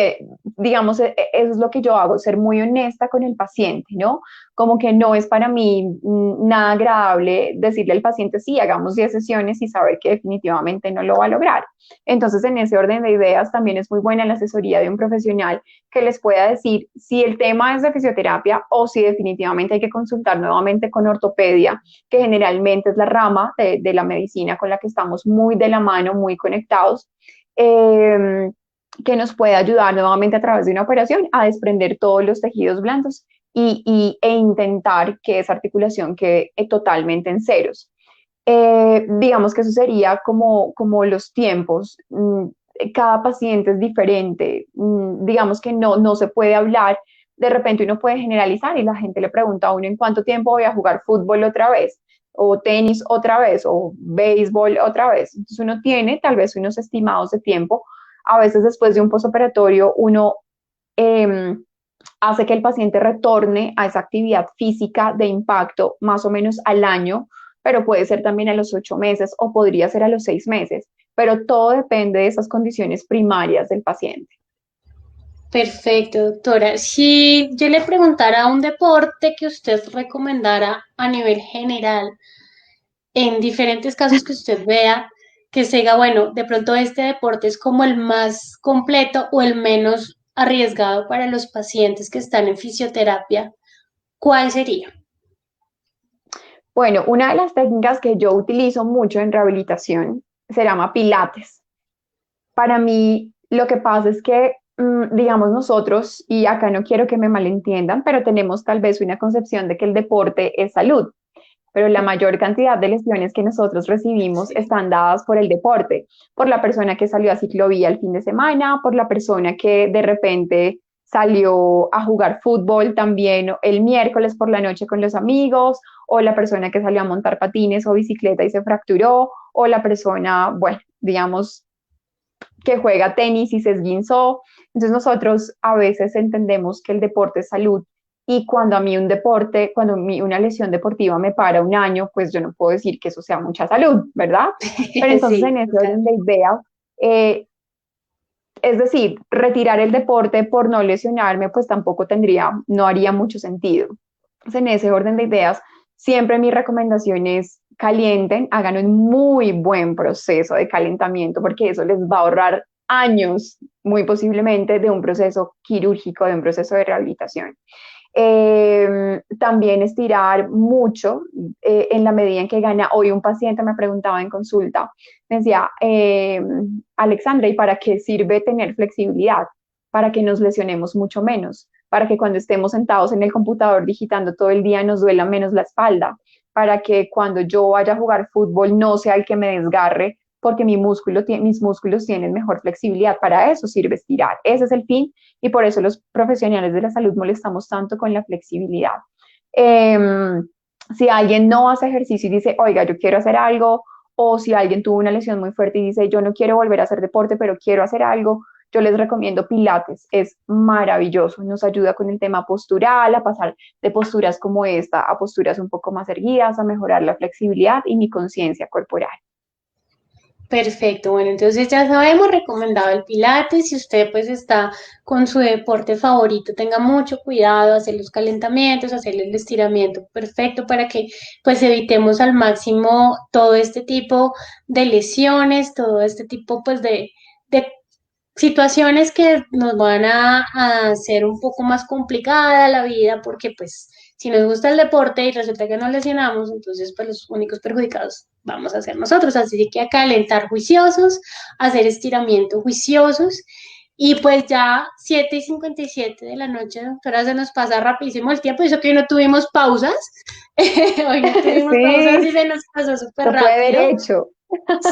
digamos, eso es lo que yo hago, ser muy honesta con el paciente, ¿no? Como que no es para mí nada agradable decirle al paciente, sí, hagamos 10 sesiones y saber que definitivamente no lo va a lograr. Entonces, en ese orden de ideas, también es muy buena la asesoría de un profesional que les pueda decir si el tema es de fisioterapia o si definitivamente hay que consultar nuevamente con ortopedia, que generalmente es la rama de la medicina con la que estamos muy de la mano, muy conectados, eh, que nos puede ayudar nuevamente a través de una operación a desprender todos los tejidos blandos e intentar que esa articulación quede totalmente en ceros. Digamos que eso sería como los tiempos. Cada paciente es diferente. Digamos que no se puede hablar. De repente uno puede generalizar y la gente le pregunta a uno en cuánto tiempo voy a jugar fútbol otra vez, o tenis otra vez, o béisbol otra vez. Entonces uno tiene tal vez unos estimados de tiempo. A veces después de un postoperatorio uno eh, hace que el paciente retorne a esa actividad física de impacto más o menos al año, pero puede ser también a los 8 meses o podría ser a los 6 meses, pero todo depende de esas condiciones primarias del paciente. Perfecto, doctora. Si yo le preguntara un deporte que usted recomendara a nivel general, en diferentes casos que usted vea, que se diga, bueno, de pronto este deporte es como el más completo o el menos arriesgado para los pacientes que están en fisioterapia, ¿cuál sería? Bueno, una de las técnicas que yo utilizo mucho en rehabilitación se llama Pilates. Para mí, lo que pasa es que, digamos, nosotros, y acá no quiero que me malentiendan, pero tenemos tal vez una concepción de que el deporte es salud, pero la mayor cantidad de lesiones que nosotros recibimos están dadas por el deporte, por la persona que salió a ciclovía el fin de semana, por la persona que de repente salió a jugar fútbol también el miércoles por la noche con los amigos, o la persona que salió a montar patines o bicicleta y se fracturó, o la persona, bueno, digamos, que juega tenis y se esguinzó. Entonces nosotros a veces entendemos que el deporte es salud y cuando a mí un deporte, una lesión deportiva me para un año, pues yo no puedo decir que eso sea mucha salud, ¿verdad? Pero entonces Sí, en ese total. orden de ideas, eh, es decir, retirar el deporte por no lesionarme, pues tampoco no haría mucho sentido. Entonces, en ese orden de ideas, siempre mi recomendación es calienten, hagan un muy buen proceso de calentamiento, porque eso les va a ahorrar años, muy posiblemente, de un proceso quirúrgico, de un proceso de rehabilitación. También estirar mucho en la medida en que gana. Hoy un paciente me preguntaba en consulta, me decía, Alexandra, ¿y para qué sirve tener flexibilidad? Para que nos lesionemos mucho menos, para que cuando estemos sentados en el computador digitando todo el día nos duela menos la espalda, para que cuando yo vaya a jugar fútbol no sea el que me desgarre porque mis músculos tienen mejor flexibilidad. Para eso sirve estirar. Ese es el fin y por eso los profesionales de la salud molestamos tanto con la flexibilidad. Eh, si alguien no hace ejercicio y dice, oiga, yo quiero hacer algo, o si alguien tuvo una lesión muy fuerte y dice, yo no quiero volver a hacer deporte, pero quiero hacer algo, yo les recomiendo Pilates, es maravilloso, nos ayuda con el tema postural, a pasar de posturas como esta a posturas un poco más erguidas, a mejorar la flexibilidad y mi conciencia corporal. Perfecto, bueno, entonces ya sabemos, recomendado el Pilates, si usted pues está con su deporte favorito, tenga mucho cuidado, hacer los calentamientos, hacer el estiramiento perfecto para que pues evitemos al máximo todo este tipo de lesiones, todo este tipo pues de situaciones que nos van a hacer un poco más complicada la vida, porque pues si nos gusta el deporte y resulta que nos lesionamos, entonces pues los únicos perjudicados vamos a ser nosotros, así que a calentar juiciosos, a hacer estiramientos juiciosos. Y pues ya 7:57 de la noche, doctora, se nos pasa rapidísimo el tiempo, eso que no tuvimos pausas, Hoy no tuvimos pausa, Sí, sí se nos pasó súper se fue rápido. derecho.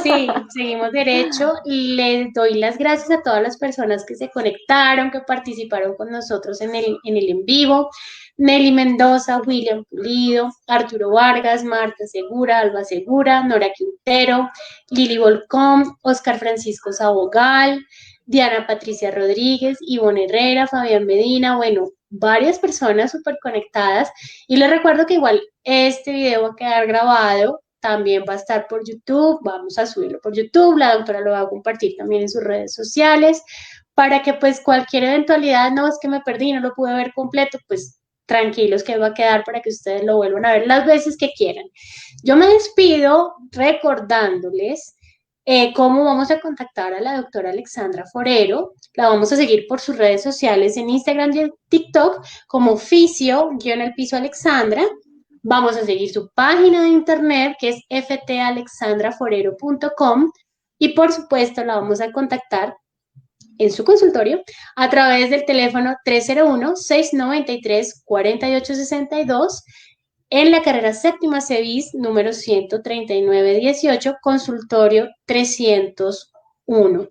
Sí, seguimos derecho. Les doy las gracias a todas las personas que se conectaron, que participaron con nosotros en el en vivo. Nelly Mendoza, William Pulido, Arturo Vargas, Marta Segura, Alba Segura, Nora Quintero, Lili Volcón, Oscar Francisco Sabogal, Diana Patricia Rodríguez, Ivonne Herrera, Fabián Medina, bueno, varias personas súper conectadas. Y les recuerdo que igual este video va a quedar grabado, también va a estar por YouTube, vamos a subirlo por YouTube, la doctora lo va a compartir también en sus redes sociales, para que pues cualquier eventualidad, no es que me perdí, no lo pude ver completo, pues tranquilos que va a quedar para que ustedes lo vuelvan a ver las veces que quieran. Yo me despido recordándoles cómo vamos a contactar a la doctora Alexandra Forero. La vamos a seguir por sus redes sociales en Instagram y en TikTok como Fisio-el-piso Alexandra. Vamos a seguir su página de internet que es ftalexandraforero.com y por supuesto la vamos a contactar en su consultorio a través del teléfono 301-693-4862 en la carrera séptima CEBIS número 13918, consultorio 301.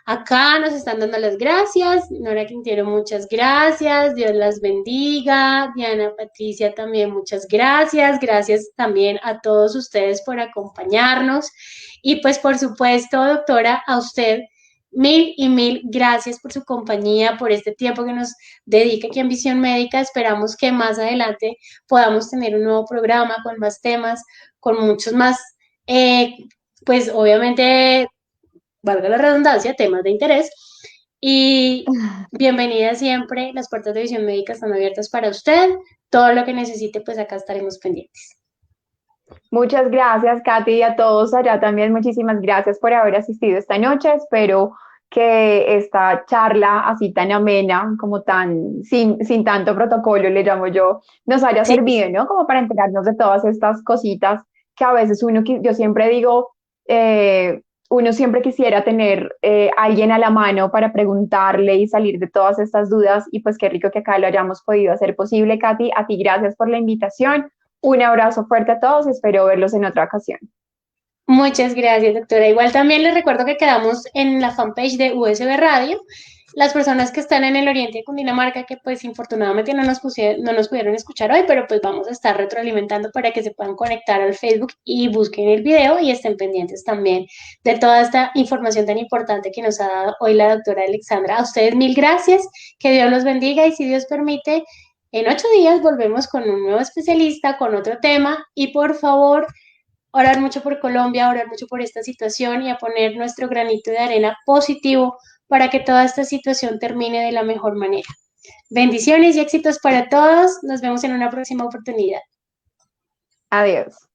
Acá nos están dando las gracias. Nora Quintero, muchas gracias. Dios las bendiga. Diana Patricia también, muchas gracias. Gracias también a todos ustedes por acompañarnos. Y pues por supuesto, doctora, a usted mil y mil gracias por su compañía, por este tiempo que nos dedica aquí en Visión Médica. Esperamos que más adelante podamos tener un nuevo programa con más temas, con muchos más, eh, pues obviamente valga la redundancia, temas de interés. Y bienvenida siempre, las puertas de Visión Médica están abiertas para usted. Todo lo que necesite, pues acá estaremos pendientes. Muchas gracias, Katy, y a todos allá también. Muchísimas gracias por haber asistido esta noche. Espero que esta charla así tan amena, como tan sin tanto protocolo, le llamo yo, nos haya Sí, servido, ¿no? Como para enterarnos de todas estas cositas que a veces yo siempre digo, uno siempre quisiera tener alguien a la mano para preguntarle y salir de todas estas dudas, y pues qué rico que acá lo hayamos podido hacer posible, Katy. A ti gracias por la invitación. Un abrazo fuerte a todos, espero verlos en otra ocasión. muchas gracias, doctora. Igual también les recuerdo que quedamos en la fanpage de USB Radio. Las personas que están en el oriente de Cundinamarca, que pues infortunadamente no nos pudieron escuchar hoy, pero pues vamos a estar retroalimentando para que se puedan conectar al Facebook y busquen el video y estén pendientes también de toda esta información tan importante que nos ha dado hoy la doctora Alexandra. A ustedes mil gracias, que Dios los bendiga y si Dios permite, en 8 días volvemos con un nuevo especialista, con otro tema y por favor orar mucho por Colombia, orar mucho por esta situación y a poner nuestro granito de arena positivo para que toda esta situación termine de la mejor manera. Bendiciones y éxitos para todos. Nos vemos en una próxima oportunidad. Adiós.